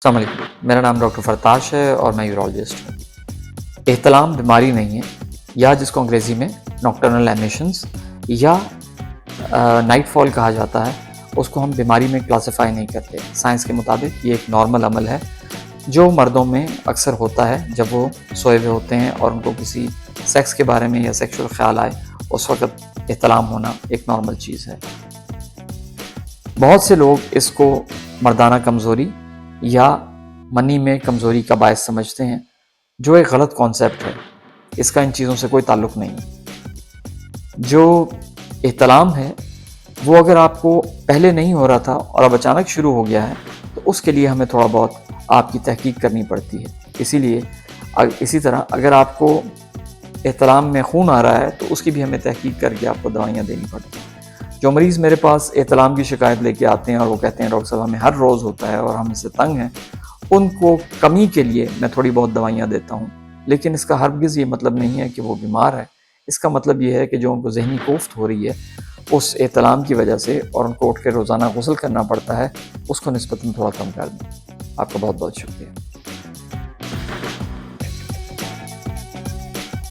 السلام علیکم، میرا نام ڈاکٹر فرتاش ہے اور میں یورولوجسٹ ہوں۔ احتلام بیماری نہیں ہے، یا جس کو انگریزی میں نوکٹرنل ایمیشنز یا نائٹ فال کہا جاتا ہے، اس کو ہم بیماری میں کلاسیفائی نہیں کرتے۔ سائنس کے مطابق یہ ایک نارمل عمل ہے جو مردوں میں اکثر ہوتا ہے جب وہ سوئے ہوئے ہوتے ہیں اور ان کو کسی سیکس کے بارے میں یا سیکشول خیال آئے، اس وقت احتلام ہونا ایک نارمل چیز ہے۔ بہت سے لوگ اس کو مردانہ کمزوری یا منی میں کمزوری کا باعث سمجھتے ہیں، جو ایک غلط کانسیپٹ ہے۔ اس کا ان چیزوں سے کوئی تعلق نہیں ہے۔ جو احتلام ہے وہ اگر آپ کو پہلے نہیں ہو رہا تھا اور اب اچانک شروع ہو گیا ہے تو اس کے لیے ہمیں تھوڑا بہت آپ کی تحقیق کرنی پڑتی ہے۔ اسی طرح اگر آپ کو احتلام میں خون آ رہا ہے تو اس کی بھی ہمیں تحقیق کر کے آپ کو دوائیاں دینی پڑتی ہیں۔ جو مریض میرے پاس احتلام کی شکایت لے کے آتے ہیں اور وہ کہتے ہیں ڈاکٹر صاحب ہمیں ہر روز ہوتا ہے اور ہم اس سے تنگ ہیں، ان کو کمی کے لیے میں تھوڑی بہت دوائیاں دیتا ہوں، لیکن اس کا ہرگز یہ مطلب نہیں ہے کہ وہ بیمار ہے۔ اس کا مطلب یہ ہے کہ جو ان کو ذہنی کوفت ہو رہی ہے اس احتلام کی وجہ سے اور ان کو اٹھ کے روزانہ غسل کرنا پڑتا ہے، اس کو نسبتاً تھوڑا کم کر دیں۔ آپ کا بہت بہت شکریہ۔